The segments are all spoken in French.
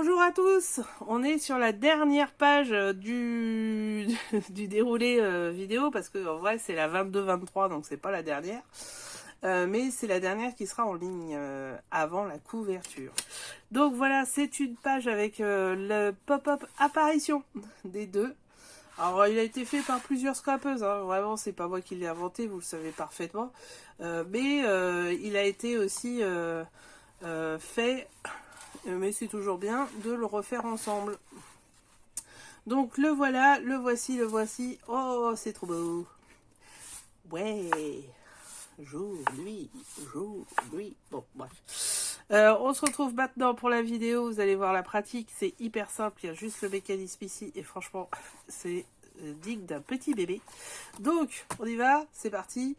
Bonjour à tous, on est sur la dernière page du, du déroulé vidéo parce que en vrai c'est la 22-23 donc c'est pas la dernière. Mais c'est la dernière qui sera en ligne avant la couverture. Donc voilà, c'est une page avec le pop-up apparition des deux. Alors il a été fait par plusieurs scrapeuses, hein. Vraiment c'est pas moi qui l'ai inventé, vous le savez parfaitement. Mais il a été aussi fait, mais c'est toujours bien de le refaire ensemble. Donc le voilà, le voici, le voici. Oh c'est trop beau. Ouais. Joli. Bon, bref. On se retrouve maintenant pour la vidéo. Vous allez voir la pratique. C'est hyper simple. Il y a juste le mécanisme ici. Et franchement, c'est digne d'un petit bébé. Donc, on y va. C'est parti.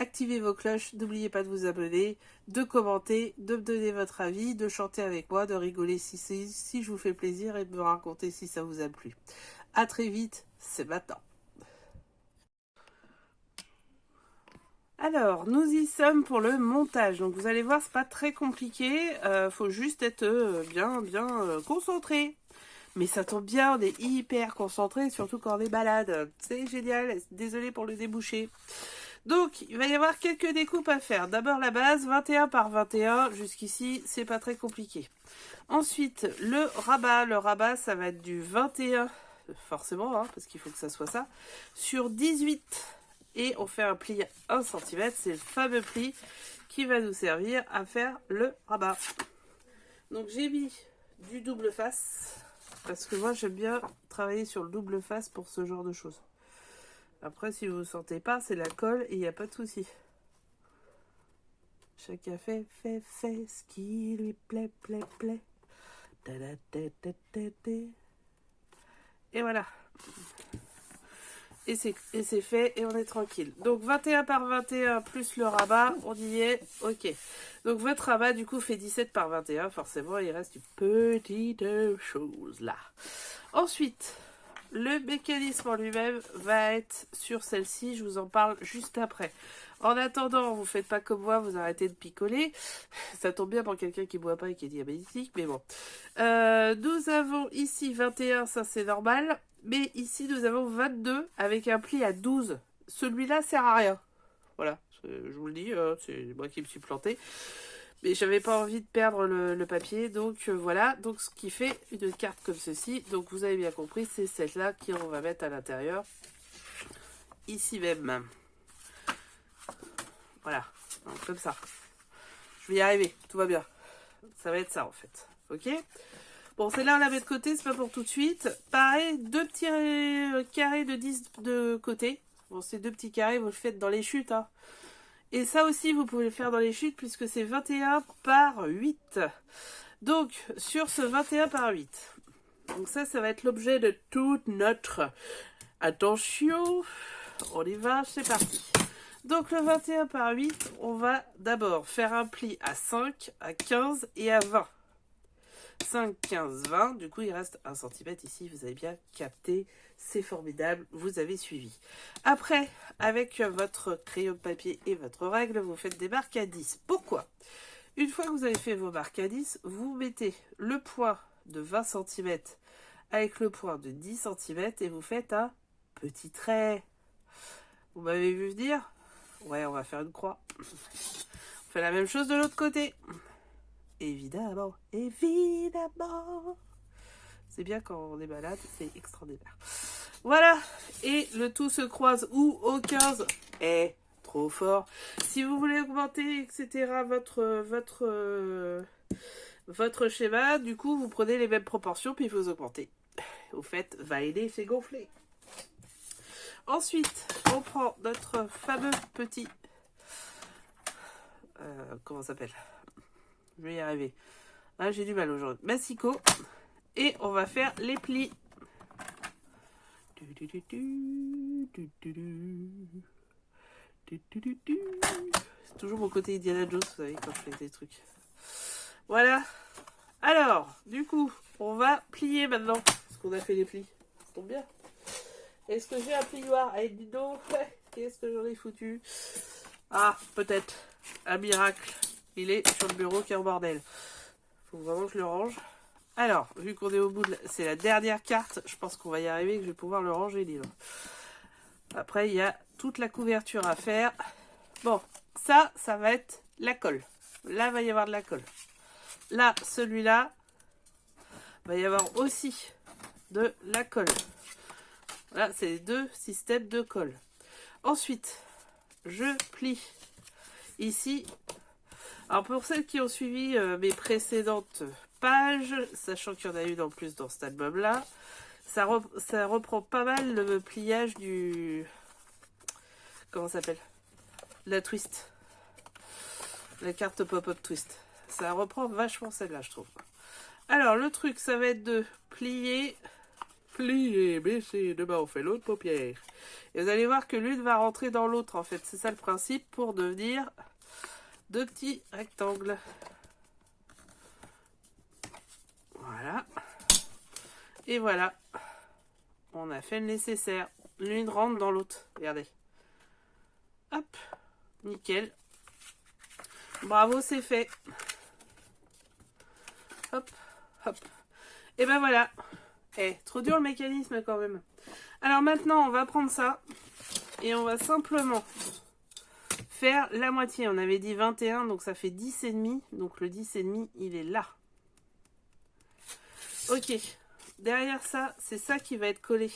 Activez vos cloches. N'oubliez pas de vous abonner, de commenter, de me donner votre avis, de chanter avec moi, de rigoler si je vous fais plaisir et de me raconter si ça vous a plu. À très vite. C'est maintenant. Alors, nous y sommes pour le montage. Donc, vous allez voir, c'est pas très compliqué. Faut juste être bien concentré. Mais ça tombe bien, on est hyper concentré, surtout quand on est malade. C'est génial. Désolé pour le débouché. Donc, il va y avoir quelques découpes à faire. D'abord, la base, 21 par 21. Jusqu'ici, c'est pas très compliqué. Ensuite, le rabat. Le rabat, ça va être du 21, forcément, hein, parce qu'il faut que ça soit ça, sur 18. Et on fait un pli à 1 cm, c'est le fameux pli qui va nous servir à faire le rabat. Donc j'ai mis du double face, parce que moi j'aime bien travailler sur le double face pour ce genre de choses. Après si vous ne sentez pas, c'est la colle et il n'y a pas de souci. Chacun fait ce qui lui plaît. Et voilà. Et c'est fait et on est tranquille. Donc 21 par 21 plus le rabat, on y est, ok. Donc votre rabat du coup fait 17 par 21, forcément il reste une petite chose là. Ensuite, le mécanisme en lui-même va être sur celle-ci, je vous en parle juste après. En attendant, vous faites pas comme moi, vous arrêtez de picoler. Ça tombe bien pour quelqu'un qui boit pas et qui est diabétique, mais bon. Nous avons ici 21, ça c'est normal. Mais ici, nous avons 22 avec un pli à 12. Celui-là sert à rien. Voilà, je vous le dis, c'est moi qui me suis planté. Mais j'avais pas envie de perdre le papier, donc voilà. Donc ce qui fait une carte comme ceci. Donc vous avez bien compris, c'est celle-là qu'on va mettre à l'intérieur. Ici même. Voilà, donc, comme ça. Je vais y arriver, tout va bien. Ça va être ça en fait, ok ? Bon, celle-là, on la met de côté, c'est pas pour tout de suite. Pareil, deux petits carrés de 10 de côté. Bon, ces deux petits carrés, vous le faites dans les chutes. Hein. Et ça aussi, vous pouvez le faire dans les chutes puisque c'est 21 par 8. Donc, sur ce 21 par 8. Donc ça va être l'objet de toute notre attention. On y va, c'est parti. Donc, le 21 par 8, on va d'abord faire un pli à 5, à 15 et à 20. 5, 15, 20, du coup il reste 1 cm ici, vous avez bien capté, c'est formidable, vous avez suivi. Après, avec votre crayon de papier et votre règle, vous faites des marques à 10. Pourquoi ? Une fois que vous avez fait vos marques à 10, vous mettez le point de 20 cm avec le point de 10 cm et vous faites un petit trait. Vous m'avez vu venir ? Ouais, on va faire une croix. On fait la même chose de l'autre côté. Évidemment. C'est bien quand on est malade, c'est extraordinaire. Voilà, et le tout se croise où au 15 est trop fort. Si vous voulez augmenter, etc., votre schéma, du coup, vous prenez les mêmes proportions, puis vous augmentez. Vous faites valider, c'est gonflé. Ensuite, on prend notre fameux petit... comment ça s'appelle ? Je vais y arriver. Ah, j'ai du mal aujourd'hui. Massicot. Et on va faire les plis. C'est toujours mon côté Indiana Jones, vous savez, quand je fais des trucs. Voilà. Alors, du coup, on va plier maintenant. Parce qu'on a fait les plis. Ça tombe bien. Est-ce que j'ai un plioir avec du dos ? Qu'est-ce que j'en ai foutu ? Ah, peut-être. Un miracle. Il est sur le bureau qui est en bordel. Faut vraiment que je le range. Alors, vu qu'on est au bout c'est la dernière carte, je pense qu'on va y arriver, que je vais pouvoir le ranger, le livre. Après, il y a toute la couverture à faire. Bon, ça va être la colle. Là, il va y avoir de la colle. Là, celui-là, va y avoir aussi de la colle. Voilà, c'est les deux systèmes de colle. Ensuite, je plie ici. Alors, pour celles qui ont suivi mes précédentes pages, sachant qu'il y en a une en plus dans cet album-là, ça reprend pas mal le pliage du... Comment ça s'appelle? La twist. La carte pop-up twist. Ça reprend vachement celle-là, je trouve. Alors, le truc, ça va être de plier, baisser, de bas, on fait l'autre paupière. Et vous allez voir que l'une va rentrer dans l'autre, en fait. C'est ça le principe pour devenir deux petits rectangles. Voilà. Et voilà. On a fait le nécessaire. L'une rentre dans l'autre. Regardez. Hop. Nickel. Bravo, c'est fait. Hop, hop. Et ben voilà. Trop dur le mécanisme quand même. Alors maintenant, on va prendre ça. Et on va simplement faire la moitié. On avait dit 21, donc ça fait 10,5. Donc le 10,5, il est là. Ok. Derrière ça, c'est ça qui va être collé.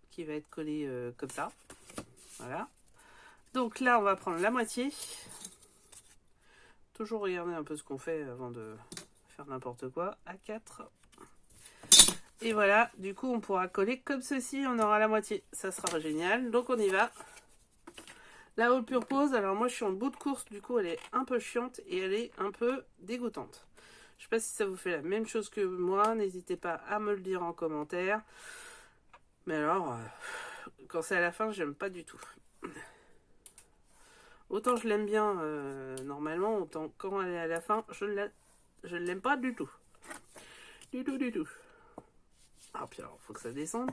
Qui va être collé comme ça. Voilà. Donc là, on va prendre la moitié. Toujours regarder un peu ce qu'on fait avant de faire n'importe quoi. A4. Et voilà, du coup, on pourra coller comme ceci. On aura la moitié. Ça sera génial. Donc, on y va. La All Purpose. Alors, moi, je suis en bout de course. Du coup, elle est un peu chiante et elle est un peu dégoûtante. Je ne sais pas si ça vous fait la même chose que moi. N'hésitez pas à me le dire en commentaire. Mais alors, quand c'est à la fin, j'aime pas du tout. Autant je l'aime bien normalement, autant quand elle est à la fin, je ne l'aime pas du tout. Du tout. Ah, puis alors, faut que ça descende.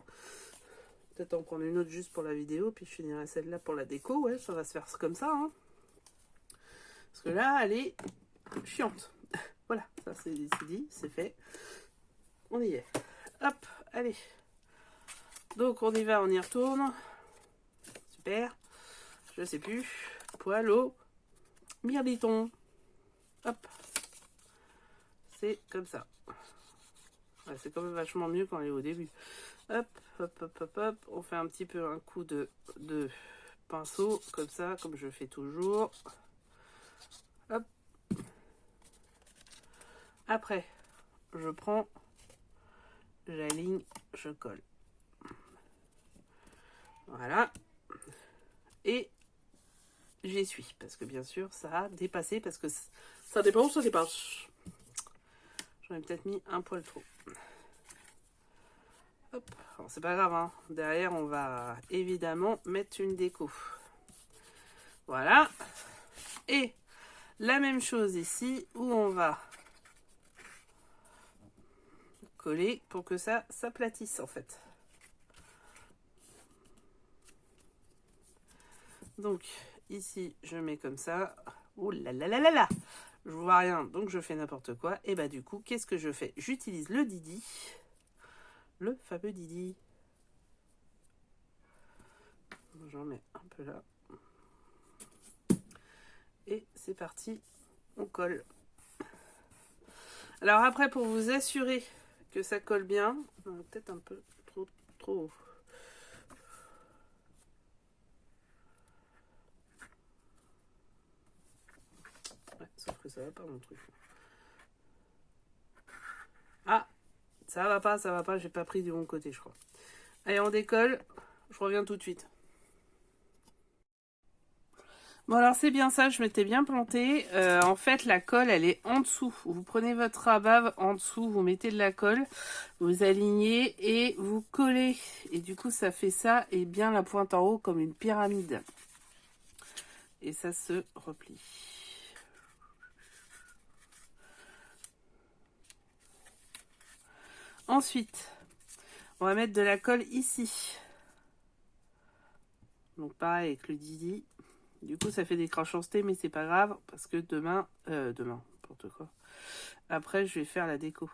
Peut-être en prendre une autre juste pour la vidéo, puis je finirai celle-là pour la déco. Ouais, ça va se faire comme ça. Hein. Parce que là, elle est chiante. Voilà, ça c'est dit, c'est fait. On y est. Hop, allez. Donc on y va, on y retourne. Super. Je sais plus. Poil au mirliton. Hop. C'est comme ça. Ouais, c'est quand même vachement mieux quand on est au début. Hop, hop, hop, hop, hop. On fait un petit peu un coup de pinceau, comme ça, comme je fais toujours. Hop. Après, je prends, j'aligne, je colle. Voilà. Et j'essuie, parce que bien sûr, ça a dépassé, parce que ça dépend, ça dépasse. J'en ai peut-être mis un poil trop. Hop, alors c'est pas grave, hein. Derrière on va évidemment mettre une déco. Voilà. Et la même chose ici, où on va coller pour que ça s'aplatisse en fait. Donc ici je mets comme ça. Ouh là là là là là. Je vois rien, donc je fais n'importe quoi. Et bah du coup, qu'est-ce que je fais? J'utilise le Didi. Le fameux Didi. J'en mets un peu là. Et c'est parti, on colle. Alors après, pour vous assurer que ça colle bien, peut-être un peu trop haut. Ouais, sauf que ça va pas mon truc. Ah, ça va pas, j'ai pas pris du bon côté je crois. Allez, on décolle, je reviens tout de suite. Bon alors c'est bien ça, je m'étais bien plantée. En fait la colle elle est en dessous. Vous prenez votre rabat en dessous, vous mettez de la colle, vous alignez et vous collez. Et du coup ça fait ça et bien la pointe en haut comme une pyramide. Et ça se replie. Ensuite, on va mettre de la colle ici. Donc pareil avec le Didi. Du coup, ça fait des cranchancetés, mais c'est pas grave, parce que demain, n'importe quoi. Après, je vais faire la déco.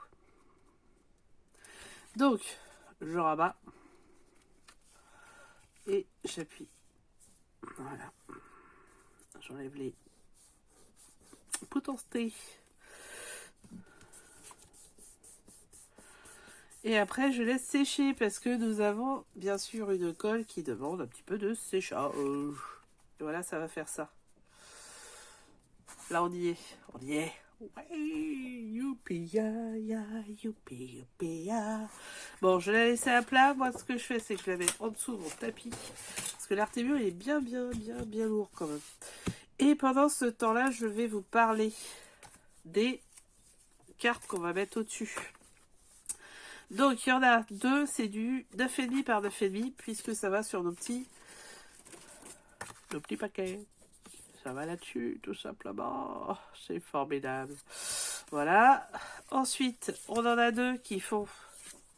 Donc, je rabats. Et j'appuie. Voilà. J'enlève les potentités. Et après, je laisse sécher parce que nous avons bien sûr une colle qui demande un petit peu de séchage. Et voilà, ça va faire ça. Là, on y est. On y est. Ouais, youpi, ya, ya, youpi, youpi, ya. Bon, je l'ai laissé à plat. Moi, ce que je fais, c'est que je la mets en dessous de mon tapis. Parce que l'artémur, il est bien lourd quand même. Et pendant ce temps-là, je vais vous parler des cartes qu'on va mettre au-dessus. Donc, il y en a deux, c'est du 9,5 par 9,5, puisque ça va sur nos petits paquets. Ça va là-dessus, tout simplement. C'est formidable. Voilà. Ensuite, on en a deux qui font...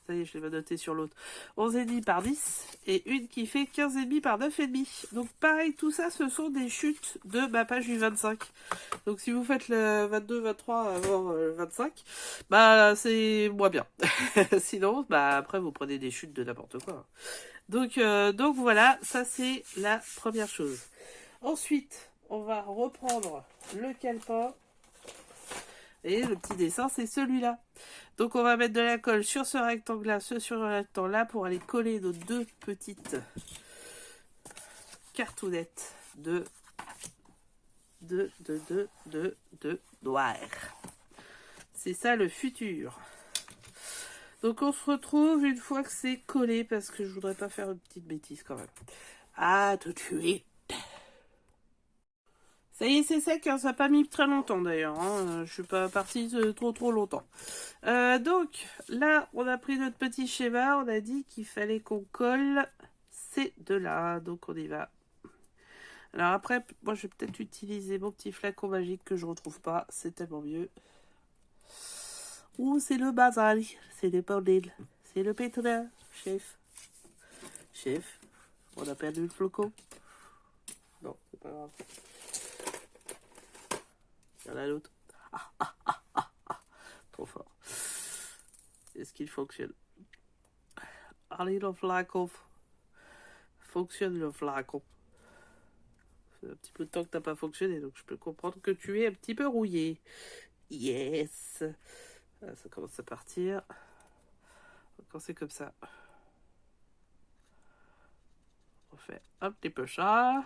Ça y est, je l'ai noté sur l'autre. 11,5 par 10 et une qui fait 15,5 par 9,5. Donc pareil, tout ça, ce sont des chutes de ma page du 25. Donc si vous faites le 22, 23 avant le 25, bah c'est moins bien. Sinon, bah après vous prenez des chutes de n'importe quoi. Donc voilà, ça c'est la première chose. Ensuite, on va reprendre le calepin. Et le petit dessin, c'est celui-là. Donc on va mettre de la colle sur ce rectangle-là, sur ce rectangle-là, pour aller coller nos deux petites cartounettes de noir. C'est ça le futur. Donc on se retrouve une fois que c'est collé, parce que je voudrais pas faire une petite bêtise quand même. À tout de suite. Ça y est, c'est sec, hein, ça n'a pas mis très longtemps d'ailleurs. Hein. Je suis pas partie trop longtemps. Donc, là, on a pris notre petit schéma. On a dit qu'il fallait qu'on colle ces deux-là. Donc, on y va. Alors après, moi, je vais peut-être utiliser mon petit flacon magique que je retrouve pas. C'est tellement mieux. Ouh, c'est le bazar. C'est le bordel. C'est le pétrin. Chef. Chef. On a perdu le flocon. Non, c'est pas grave. Il y en a l'autre. Trop fort. Est-ce qu'il fonctionne? Allez, le flacon. Fonctionne le flacon. C'est un petit peu de temps que t'as pas fonctionné, donc je peux comprendre que tu es un petit peu rouillé. Yes. Ah, ça commence à partir. Quand c'est comme ça. On fait un petit peu ça.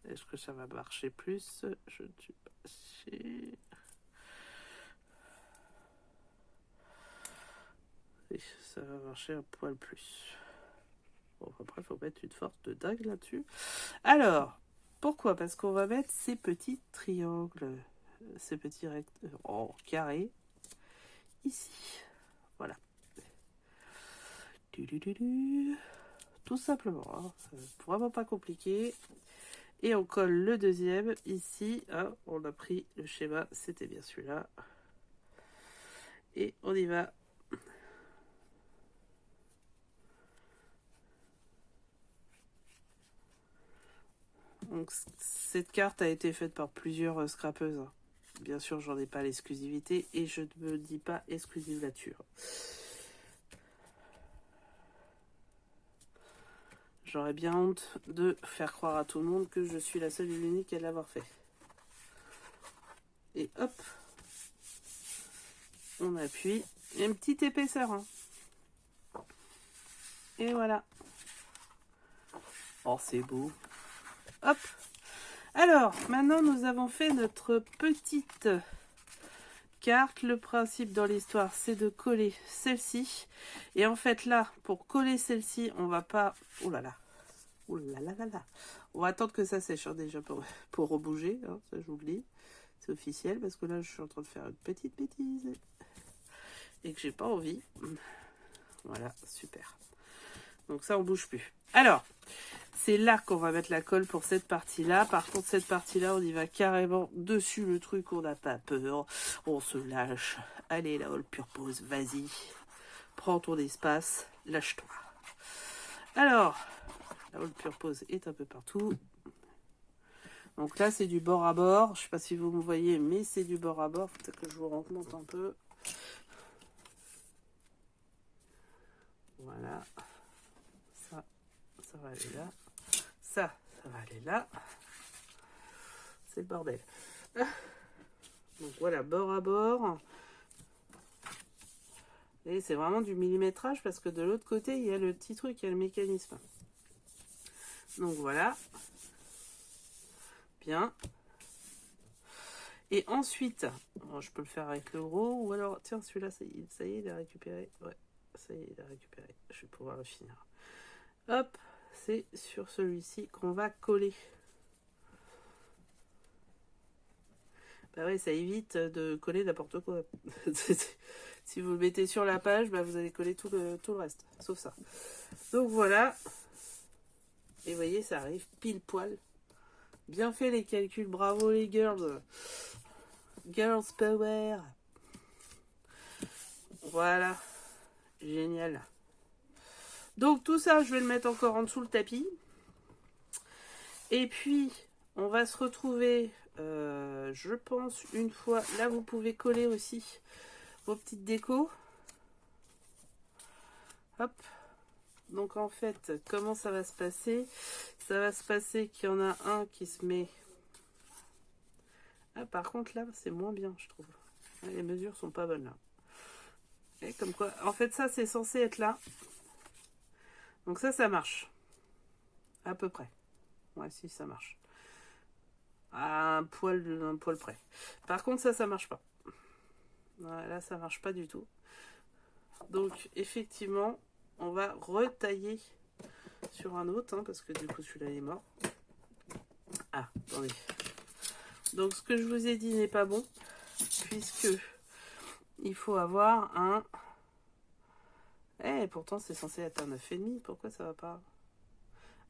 Est-ce que ça va marcher plus? Je ne suis pas sûr. Et ça va marcher un poil plus. Bon, après, il faut mettre une force de dingue là-dessus. Alors, pourquoi? Parce qu'on va mettre ces petits triangles, ces petits rectangles en carré, ici. Voilà. Tout simplement, hein. C'est vraiment pas compliqué. Et on colle le deuxième ici. Hein. On a pris le schéma, c'était bien celui-là. Et on y va. Donc, cette carte a été faite par plusieurs scrapeuses. Bien sûr, j'en ai pas l'exclusivité et je ne me dis pas exclusive là-dessus. J'aurais bien honte de faire croire à tout le monde que je suis la seule et l'unique à l'avoir fait. Et hop, on appuie. Il y a une petite épaisseur. Hein. Et voilà. Oh, c'est beau. Hop. Alors, maintenant, nous avons fait notre petite carte. Le principe dans l'histoire, c'est de coller celle-ci. Et en fait, là, pour coller celle-ci, on va pas... Oh là là. Oh là là là là. On va attendre que ça sèche hein, déjà pour rebouger. Hein, ça, j'oublie. C'est officiel parce que là, je suis en train de faire une petite bêtise. Et que j'ai pas envie. Voilà, super. Donc ça, on bouge plus. Alors, c'est là qu'on va mettre la colle pour cette partie-là. Par contre, cette partie-là, on y va carrément dessus le truc. On n'a pas peur. On se lâche. Allez, la All Pure Pose, vas-y. Prends ton espace. Lâche-toi. Alors, la All Pure Pose est un peu partout. Donc là, c'est du bord à bord. Je sais pas si vous me voyez, mais c'est du bord à bord. Peut-être que je vous remonte un peu. Voilà. Ça va aller là. Ça va aller là. C'est le bordel. Donc voilà, bord à bord. Et c'est vraiment du millimétrage parce que de l'autre côté, il y a le petit truc, il y a le mécanisme. Donc voilà. Bien. Et ensuite, bon, je peux le faire avec le gros, ou alors, tiens, celui-là, ça y est, il est récupéré. Ouais, ça y est, il est récupéré. Je vais pouvoir le finir. Hop, c'est sur celui-ci qu'on va coller. Bah ouais, ça évite de coller n'importe quoi. Si vous le mettez sur la page, bah vous allez coller tout le reste, sauf ça. Donc voilà. Et vous voyez, ça arrive pile poil. Bien fait les calculs, bravo les girls. Girls power. Voilà. Génial. Donc tout ça, je vais le mettre encore en dessous le tapis. Et puis, on va se retrouver, je pense, une fois. Là, vous pouvez coller aussi vos petites décos. Hop. Donc en fait, comment ça va se passer? Ça va se passer qu'il y en a un qui se met... Ah, par contre, là, c'est moins bien, je trouve. Les mesures sont pas bonnes, là. Et comme quoi... En fait, ça, c'est censé être là. Donc ça marche. À peu près. Ouais, si, ça marche. À un poil près. Par contre, ça marche pas. Ouais, là, ça marche pas du tout. Donc, effectivement, on va retailler sur un autre, hein, parce que du coup, celui-là, il est mort. Ah, attendez. Donc, ce que je vous ai dit n'est pas bon, puisque il faut avoir un... Eh, pourtant, c'est censé être un 9,5. Pourquoi ça va pas?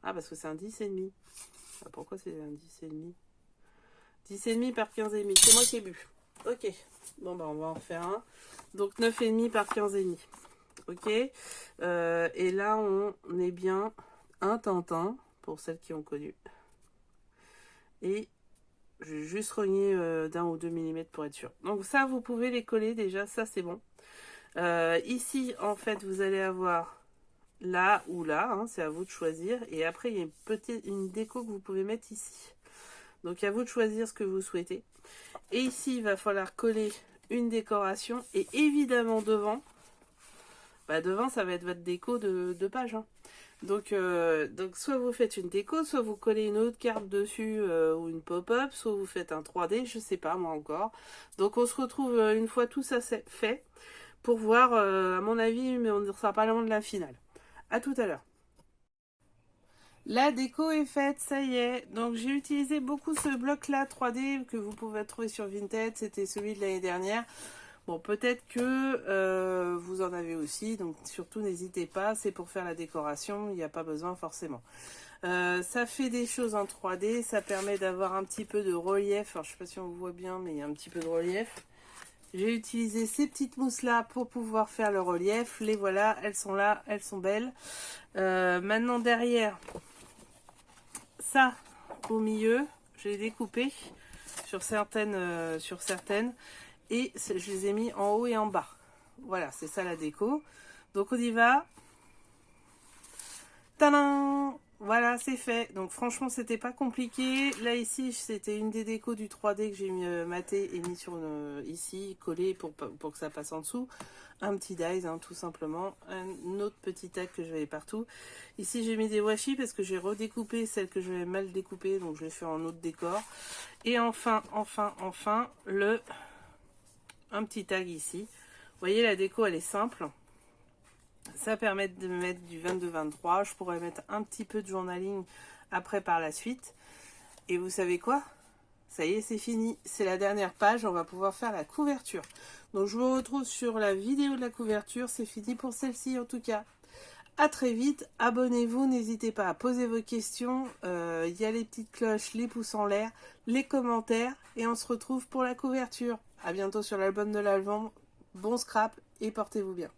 Ah, parce que c'est un 10,5. Ah, pourquoi c'est un 10,5? 10,5 par 15,5. C'est moi qui ai bu. Ok. Bon, bah, on va en faire un. Donc, 9,5 par 15,5. Ok. Et là, on est bien un Tintin, pour celles qui ont connu. Et je vais juste rogner d'1 ou 2 mm pour être sûr. Donc ça, vous pouvez les coller déjà. Ça, c'est bon. Ici, en fait, vous allez avoir là ou là. Hein, c'est à vous de choisir. Et après, il y a une déco que vous pouvez mettre ici. Donc, à vous de choisir ce que vous souhaitez. Et ici, il va falloir coller une décoration. Et évidemment, devant, devant, ça va être votre déco de page. Hein. Donc, soit vous faites une déco, soit vous collez une autre carte dessus ou une pop-up, soit vous faites un 3D, je sais pas moi encore. Donc, on se retrouve une fois tout ça fait pour voir, à mon avis, mais on ne sera pas loin de la finale. À tout à l'heure. La déco est faite, ça y est. Donc j'ai utilisé beaucoup ce bloc-là 3D que vous pouvez trouver sur Vinted. C'était celui de l'année dernière. Bon, peut-être que vous en avez aussi. Donc surtout, n'hésitez pas. C'est pour faire la décoration. Il n'y a pas besoin forcément. Ça fait des choses en 3D. Ça permet d'avoir un petit peu de relief. Alors je ne sais pas si on voit bien, mais il y a un petit peu de relief. J'ai utilisé ces petites mousses là pour pouvoir faire le relief. Les voilà, elles sont là, elles sont belles. Maintenant derrière, ça au milieu, je l'ai découpé sur certaines, et je les ai mis en haut et en bas. Voilà, c'est ça la déco. Donc on y va. Tadam! Voilà, c'est fait. Donc franchement, c'était pas compliqué. Là, ici, c'était une des décos du 3D que j'ai maté et mis sur ici, collé pour que ça passe en dessous. Un petit dies, hein, tout simplement. Un autre petit tag que j'avais partout. Ici, j'ai mis des washi parce que j'ai redécoupé celle que j'avais mal découpée. Donc, je l'ai fait en autre décor. Et enfin, un petit tag ici. Vous voyez, la déco, elle est simple. Ça permet de mettre du 22-23. Je pourrais mettre un petit peu de journaling après par la suite. Et vous savez quoi? Ça y est, c'est fini. C'est la dernière page. On va pouvoir faire la couverture. Donc, je vous retrouve sur la vidéo de la couverture. C'est fini pour celle-ci, en tout cas. À très vite. Abonnez-vous. N'hésitez pas à poser vos questions. Il y a les petites cloches, les pouces en l'air, les commentaires. Et on se retrouve pour la couverture. À bientôt sur l'album de l'album. Bon scrap et portez-vous bien.